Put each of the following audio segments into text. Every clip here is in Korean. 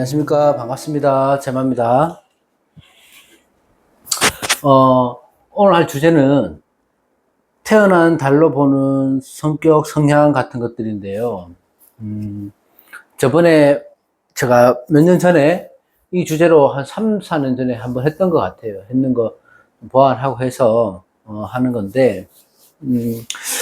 안녕하십니까. 반갑습니다. 제마입니다. 오늘 할 주제는 태어난 달로 보는 성격, 성향 같은 것들인데요. 저번에 제가 몇 년 전에 이 주제로 한 3, 4년 전에 한번 했던 것 같아요. 했는 거 보완하고 해서 하는 건데,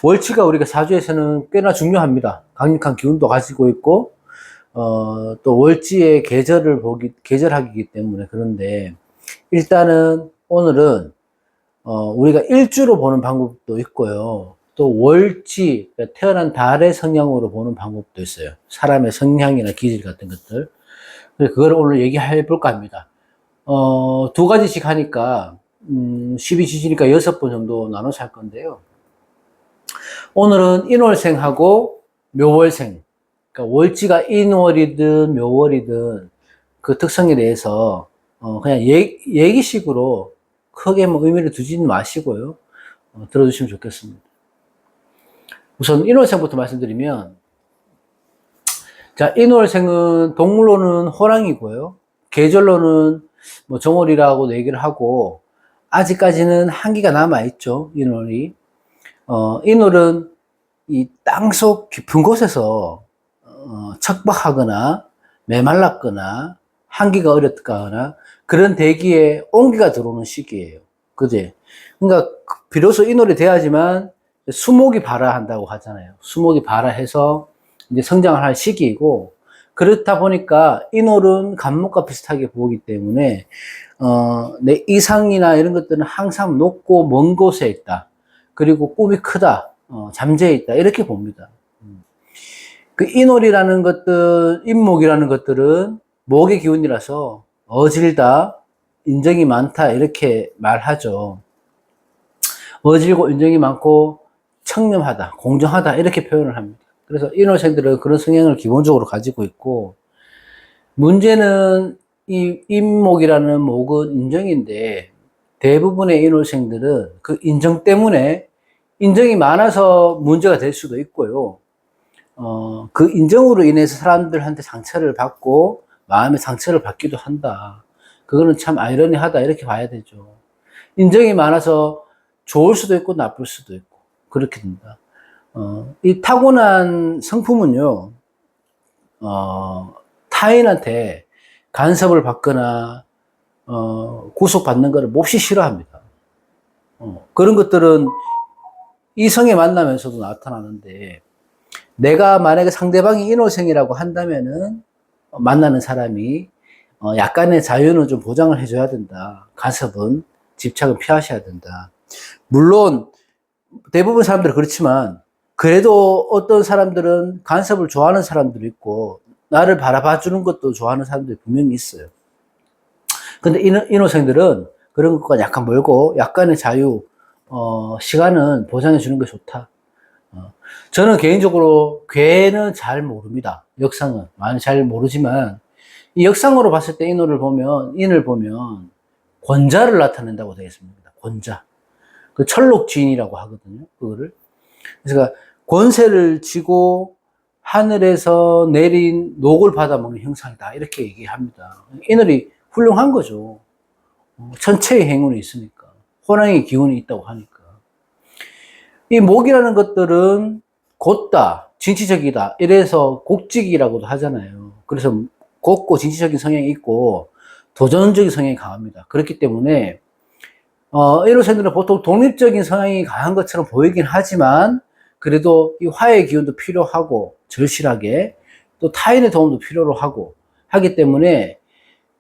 월치가 우리가 사주에서는 꽤나 중요합니다. 강력한 기운도 가지고 있고, 또 월지의 계절학이기 때문에. 그런데 일단은 오늘은 우리가 일주로 보는 방법도 있고요. 또 월지, 그러니까 태어난 달의 성향으로 보는 방법도 있어요. 사람의 성향이나 기질 같은 것들. 그래서 그걸 오늘 얘기해 볼까 합니다. 두 가지씩 하니까 12지지니까 6번 정도 나눠서 할 건데요. 오늘은 인월생하고 묘월생, 그러니까 월지가 인월이든 묘월이든 그 특성에 대해서 그냥 얘기식으로 크게 뭐 의미를 두지는 마시고요. 들어주시면 좋겠습니다. 우선 인월생부터 말씀드리면, 자, 인월생은 동물로는 호랑이고요. 계절로는 뭐 정월이라고 얘기를 하고, 아직까지는 한기가 남아있죠, 인월이. 인월은 이 땅속 깊은 곳에서 척박하거나 메말랐거나 한기가 어렵거나 그런 대기에 온기가 들어오는 시기예요. 그지? 그러니까 비로소 인월이 돼야지만 수목이 발화한다고 하잖아요. 수목이 발화해서 이제 성장을 할 시기이고, 그렇다 보니까 인월은 간목과 비슷하게 보기 때문에 내 이상이나 이런 것들은 항상 높고 먼 곳에 있다. 그리고 꿈이 크다. 잠재해 있다. 이렇게 봅니다. 그 인월이라는 것들, 인목이라는 것들은 목의 기운이라서 어질다, 인정이 많다, 이렇게 말하죠. 어질고 인정이 많고 청렴하다, 공정하다, 이렇게 표현을 합니다. 그래서 인월생들은 그런 성향을 기본적으로 가지고 있고, 문제는 이 인목이라는 목은 인정인데, 대부분의 인월생들은 그 인정 때문에 인정이 많아서 문제가 될 수도 있고요. 그 인정으로 인해서 사람들한테 상처를 받고 마음의 상처를 받기도 한다. 그거는 참 아이러니하다, 이렇게 봐야 되죠. 인정이 많아서 좋을 수도 있고 나쁠 수도 있고 그렇게 된다. 이 타고난 성품은요, 타인한테 간섭을 받거나 구속받는 것을 몹시 싫어합니다. 그런 것들은 이성에 만나면서도 나타나는데, 내가 만약에 상대방이 인호생이라고 한다면은 만나는 사람이 약간의 자유는 좀 보장을 해줘야 된다. 간섭은, 집착은 피하셔야 된다. 물론 대부분 사람들은 그렇지만, 그래도 어떤 사람들은 간섭을 좋아하는 사람들이 있고 나를 바라봐주는 것도 좋아하는 사람들이 분명히 있어요. 근데 인호생들은 그런 것과 약간 멀고, 약간의 자유, 시간은 보장해 주는 게 좋다. 저는 개인적으로 괴는 잘 모릅니다. 역상은 많이 잘 모르지만, 이 역상으로 봤을 때 인을 보면 권자를 나타낸다고 되어 있습니다. 권자. 그 철록지인이라고 하거든요. 그거를. 그래서 권세를 쥐고 하늘에서 내린 녹을 받아먹는 형상이다, 이렇게 얘기합니다. 인을이 훌륭한 거죠. 천체의 행운이 있으니까. 호랑이 기운이 있다고 하니까. 이 목이라는 것들은 곧다, 진취적이다, 이래서 곡직이라고도 하잖아요. 그래서 곧고 진취적인 성향이 있고 도전적인 성향이 강합니다. 그렇기 때문에 인호생들은 보통 독립적인 성향이 강한 것처럼 보이긴 하지만, 그래도 이 화해의 기운도 필요하고 절실하게, 또 타인의 도움도 필요로 하기 때문에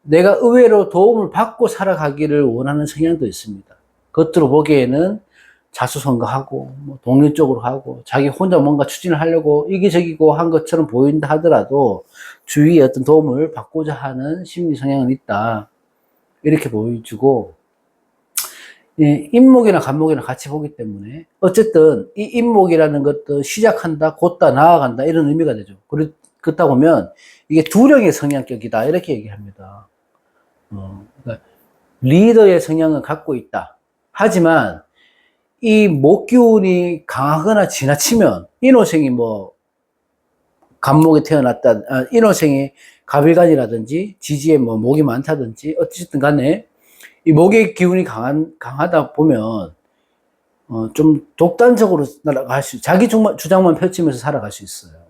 내가 의외로 도움을 받고 살아가기를 원하는 성향도 있습니다. 겉으로 보기에는 자수성가하고 뭐 독립적으로 하고 자기 혼자 뭔가 추진을 하려고 이기적이고 한 것처럼 보인다 하더라도 주위에 어떤 도움을 받고자 하는 심리 성향은 있다, 이렇게 보여주고, 인목이나 간목이나 같이 보기 때문에 어쨌든 이 인목이라는 것도 시작한다, 곧다, 나아간다, 이런 의미가 되죠. 그렇다 보면 이게 두령의 성향격이다, 이렇게 얘기합니다. 그러니까 리더의 성향을 갖고 있다. 하지만 이 목기운이 강하거나 지나치면, 인호생이 뭐 간목에 태어났다, 인호생이 가빌간이라든지 지지에 뭐 목이 많다든지 어쨌든 간에 이 목의 기운이 강하다 보면 좀 독단적으로 날아갈 자기 주장만 펼치면서 살아갈 수 있어요.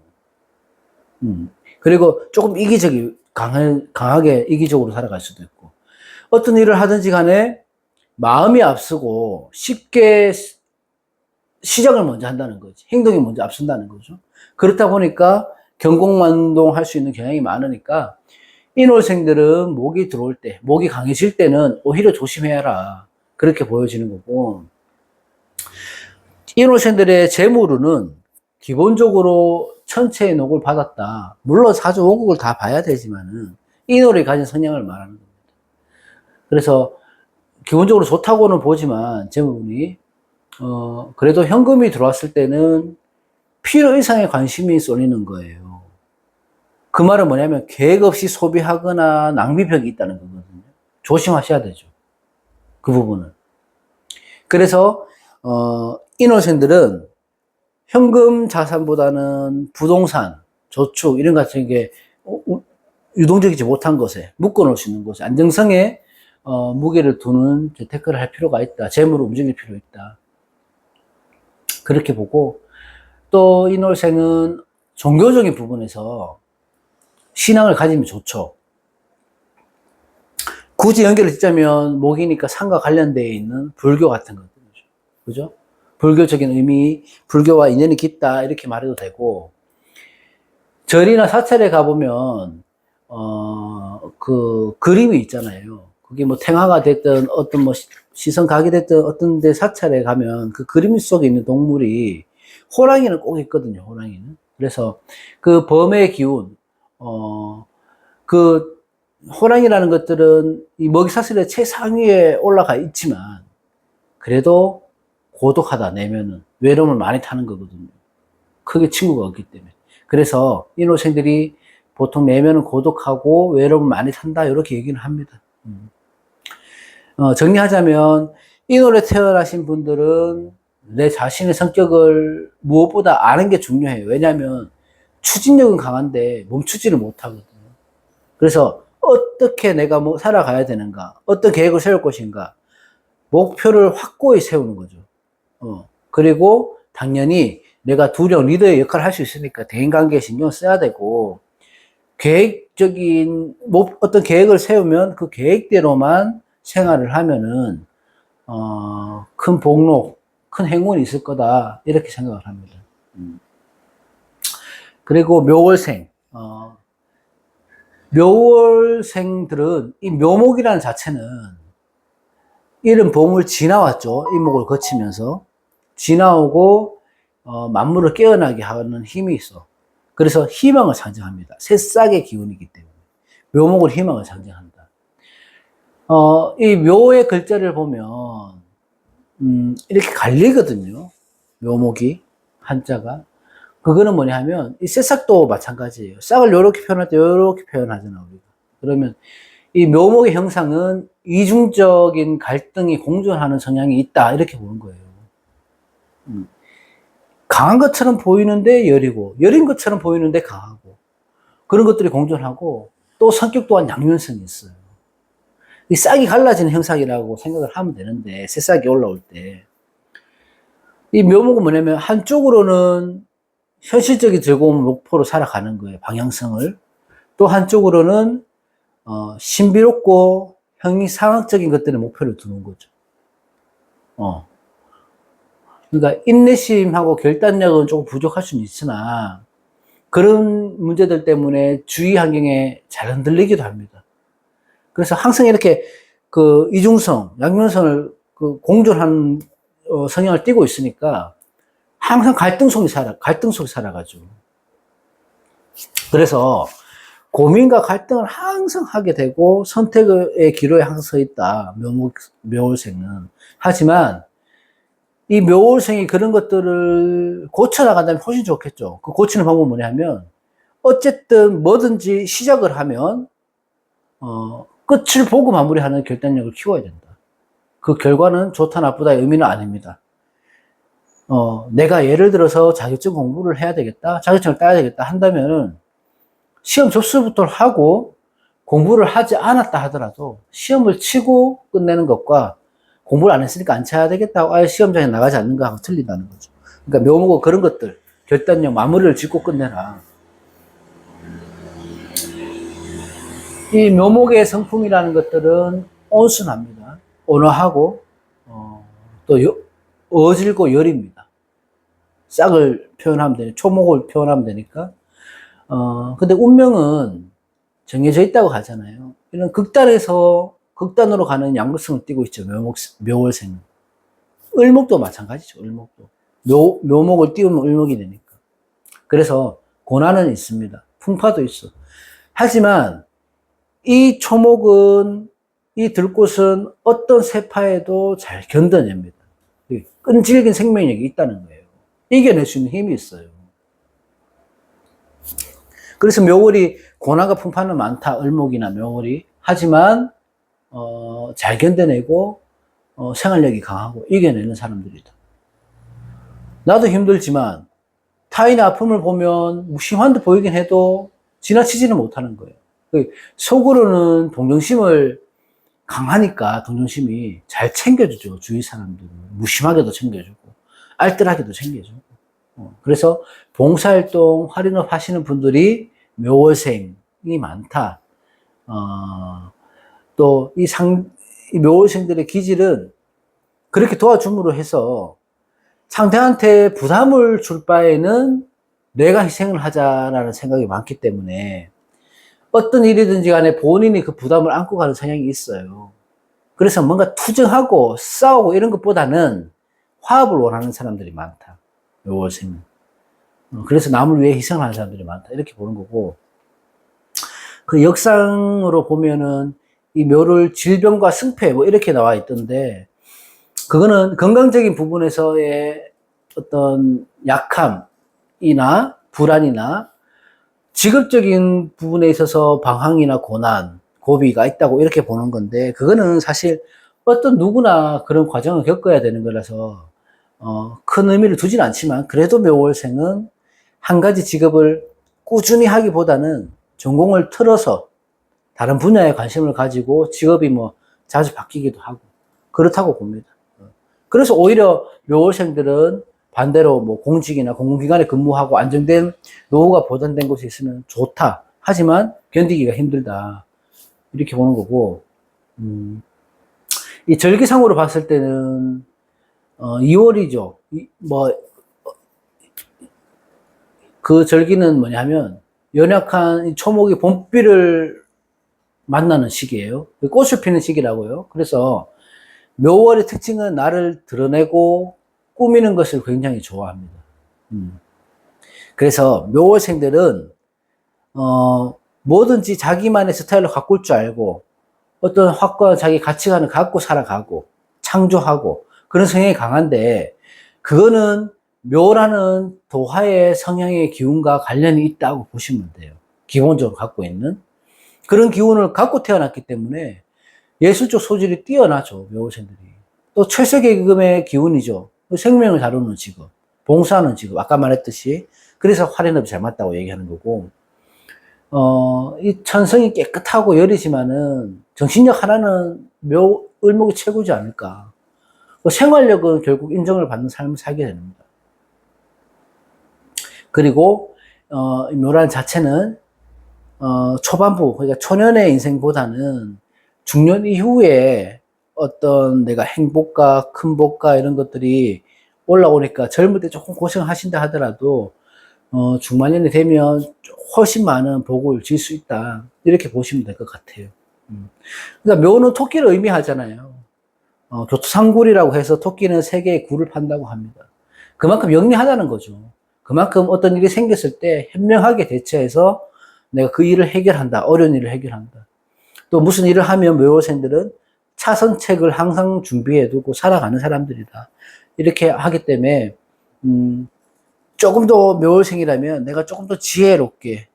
그리고 조금 강하게 이기적으로 살아갈 수도 있고, 어떤 일을 하든지 간에 마음이 앞서고 쉽게 시작을 먼저 한다는 거지. 행동이 먼저 앞선다는 거죠. 그렇다 보니까 경공만동할 수 있는 경향이 많으니까 인월생들은 목이 들어올 때, 목이 강해질 때는 오히려 조심해야라. 그렇게 보여지는 거고, 인월생들의 재물운은 기본적으로 천체의 녹을 받았다. 물론 사주 원국을 다 봐야 되지만은 인월이 가진 성향을 말하는 겁니다. 그래서 기본적으로 좋다고는 보지만 재물운이 그래도 현금이 들어왔을 때는 필요 이상의 관심이 쏠리는 거예요. 그 말은 뭐냐면 계획 없이 소비하거나 낭비벽이 있다는 거거든요. 조심하셔야 되죠. 그 부분은. 그래서 인월생들은 현금 자산보다는 부동산, 저축 이런 같은 게 유동적이지 못한 것에 묶어놓을 수 있는 곳에 안정성에 무게를 두는 재테크를 할 필요가 있다. 재물을 움직일 필요 있다. 그렇게 보고, 또 인월생은 종교적인 부분에서 신앙을 가지면 좋죠. 굳이 연결을 짓자면 목이니까 산과 관련되어 있는 불교 같은 것들이죠. 그죠? 불교적인 의미, 불교와 인연이 깊다 이렇게 말해도 되고, 절이나 사찰에 가보면 그 그림이 있잖아요. 그게 뭐 탱화가 됐든 어떤 뭐 시선각이 됐든 어떤 데 사찰에 가면 그 그림 속에 있는 동물이 호랑이는 꼭 있거든요. 호랑이는. 그래서 그 범의 기운, 그 호랑이라는 것들은 이 먹이사슬의 최상위에 올라가 있지만 그래도 고독하다, 내면은 외로움을 많이 타는 거거든요. 크게 친구가 없기 때문에. 그래서 인월생들이 보통 내면은 고독하고 외로움을 많이 탄다 이렇게 얘기는 합니다. 정리하자면 인월에 태어나신 분들은 내 자신의 성격을 무엇보다 아는 게 중요해요. 왜냐하면 추진력은 강한데 멈추지를 못하거든요. 그래서 어떻게 내가 뭐 살아가야 되는가, 어떤 계획을 세울 것인가, 목표를 확고히 세우는 거죠. 그리고 당연히 내가 두령 리더의 역할을 할 수 있으니까 대인관계에 신경 써야 되고, 계획적인 어떤 계획을 세우면 그 계획대로만 생활을 하면은 큰 복록, 큰 행운이 있을 거다 이렇게 생각을 합니다. 그리고 묘월생, 묘월생들은 이 묘목이라는 자체는 이런 봄을 지나왔죠. 이목을 거치면서 지나오고 만물을 깨어나게 하는 힘이 있어. 그래서 희망을 상징합니다. 새싹의 기운이기 때문에 묘목은 희망을 상징한다. 이 묘의 글자를 보면 이렇게 갈리거든요. 묘목이 한자가. 그거는 뭐냐 하면 이 새싹도 마찬가지예요. 싹을 이렇게 표현할 때 이렇게 표현하잖아 우리가. 그러면 이 묘목의 형상은 이중적인 갈등이 공존하는 성향이 있다 이렇게 보는 거예요. 강한 것처럼 보이는데 여리고, 여린 것처럼 보이는데 강하고, 그런 것들이 공존하고, 또 성격 또한 양면성이 있어요. 이 싹이 갈라지는 형상이라고 생각을 하면 되는데, 새싹이 올라올 때. 이 묘목은 뭐냐면, 한쪽으로는 현실적인 즐거운 목표로 살아가는 거예요, 방향성을. 또 한쪽으로는, 신비롭고 형이상학적인 것들의 목표를 두는 거죠. 그러니까 인내심하고 결단력은 조금 부족할 수는 있으나 그런 문제들 때문에 주위 환경에 잘 흔들리기도 합니다. 그래서 항상 이렇게 그 이중성, 양면성을 그 공존하는 성향을 띠고 있으니까 항상 갈등 속에 살아가죠. 그래서 고민과 갈등을 항상 하게 되고 선택의 기로에 항상 서 있다. 묘월생은. 하지만 이 묘월생이 그런 것들을 고쳐나간다면 훨씬 좋겠죠. 그 고치는 방법은 뭐냐면, 어쨌든 뭐든지 시작을 하면, 끝을 보고 마무리하는 결단력을 키워야 된다. 그 결과는 좋다, 나쁘다의 의미는 아닙니다. 내가 예를 들어서 자격증 공부를 해야 되겠다, 자격증을 따야 되겠다 한다면은, 시험 접수부터 하고 공부를 하지 않았다 하더라도 시험을 치고 끝내는 것과 공부를 안 했으니까 안 쳐야 되겠다고 아예 시험장에 나가지 않는 거하고 틀린다는 거죠. 그러니까 묘목은 그런 것들, 결단력, 마무리를 짓고 끝내라. 이 묘목의 성품이라는 것들은 온순합니다. 온화하고, 또 어질고 여립니다. 싹을 표현하면 되니, 초목을 표현하면 되니까. 근데 운명은 정해져 있다고 하잖아요. 이런 극단에서 극단으로 가는 양극성을 띠고 있죠. 묘월생은. 을목도 마찬가지죠. 을목도. 묘목을 띄우면 을목이 되니까. 그래서 고난은 있습니다. 풍파도 있어. 하지만 이 초목은, 이 들꽃은 어떤 세파에도 잘 견뎌냅니다. 끈질긴 생명력이 있다는 거예요. 이겨낼 수 있는 힘이 있어요. 그래서 묘월이 고난과 풍파는 많다. 을목이나 묘월이. 하지만 잘 견뎌내고 생활력이 강하고 이겨내는 사람들이다. 나도 힘들지만 타인의 아픔을 보면 무심한 듯 보이긴 해도 지나치지는 못하는 거예요. 속으로는 동정심을 강하니까 동정심이 잘 챙겨주죠. 주위 사람들은. 무심하게도 챙겨주고 알뜰하게도 챙겨주고. 그래서 봉사활동, 할인업 하시는 분들이 묘월생이 많다. 또 이 묘월생들의 기질은 그렇게 도와줌으로 해서 상대한테 부담을 줄 바에는 내가 희생을 하자라는 생각이 많기 때문에 어떤 일이든지 간에 본인이 그 부담을 안고 가는 성향이 있어요. 그래서 뭔가 투정하고 싸우고 이런 것보다는 화합을 원하는 사람들이 많다. 묘월생은. 그래서 남을 위해 희생하는 사람들이 많다. 이렇게 보는 거고, 그 역상으로 보면은 이 묘를 질병과 승패 뭐 이렇게 나와 있던데, 그거는 건강적인 부분에서의 어떤 약함이나 불안이나 직업적인 부분에 있어서 방황이나 고난, 고비가 있다고 이렇게 보는 건데, 그거는 사실 어떤 누구나 그런 과정을 겪어야 되는 거라서 큰 의미를 두진 않지만, 그래도 묘월생은 한 가지 직업을 꾸준히 하기보다는 전공을 틀어서 다른 분야에 관심을 가지고 직업이 뭐 자주 바뀌기도 하고 그렇다고 봅니다. 그래서 오히려 묘월생들은 반대로 뭐 공직이나 공공기관에 근무하고 안정된 노후가 보장된 곳에 있으면 좋다. 하지만 견디기가 힘들다. 이렇게 보는 거고, 이 절기상으로 봤을 때는 2월이죠. 그 절기는 뭐냐면 연약한 초목이 봄비를 만나는 시기예요. 꽃을 피는 시기라고요. 그래서 묘월의 특징은 나를 드러내고 꾸미는 것을 굉장히 좋아합니다. 그래서 묘월생들은 뭐든지 자기만의 스타일로 가꿀 줄 알고 어떤 확고한 자기 가치관을 갖고 살아가고 창조하고 그런 성향이 강한데, 그거는 묘라는 도화의 성향의 기운과 관련이 있다고 보시면 돼요. 기본적으로 갖고 있는 그런 기운을 갖고 태어났기 때문에 예술적 소질이 뛰어나죠. 묘월생들이. 또 철새계금의 기운이죠. 생명을 다루는 직업, 봉사하는 직업, 아까 말했듯이. 그래서 활인업이 잘 맞다고 얘기하는 거고, 이 천성이 깨끗하고 여리지만은 정신력 하나는 을목이 최고지 않을까. 생활력은 결국 인정을 받는 삶을 살게 됩니다. 그리고 묘란 자체는 초반부, 그러니까 초년의 인생보다는 중년 이후에 어떤 내가 행복과 큰 복과 이런 것들이 올라오니까 젊을 때 조금 고생을 하신다 하더라도 중반년이 되면 훨씬 많은 복을 질 수 있다. 이렇게 보시면 될 것 같아요. 그러니까 묘는 토끼를 의미하잖아요. 교토상굴이라고 해서 토끼는 세 개의 굴을 판다고 합니다. 그만큼 영리하다는 거죠. 그만큼 어떤 일이 생겼을 때 현명하게 대처해서 내가 그 일을 해결한다. 어려운 일을 해결한다. 또 무슨 일을 하면 묘월생들은 차선책을 항상 준비해 두고 살아가는 사람들이다. 이렇게 하기 때문에 조금 더 묘월생이라면 내가 조금 더 지혜롭게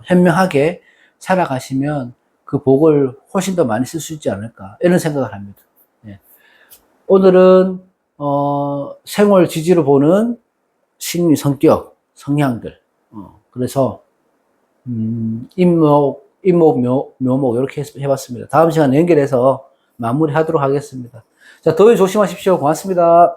현명하게 살아가시면 그 복을 훨씬 더 많이 쓸 수 있지 않을까 이런 생각을 합니다. 예. 오늘은 생월 지지로 보는 신의 성격, 성향들. 그래서 임목, 묘목, 이렇게 해봤습니다. 다음 시간에 연결해서 마무리하도록 하겠습니다. 자, 더위 조심하십시오. 고맙습니다.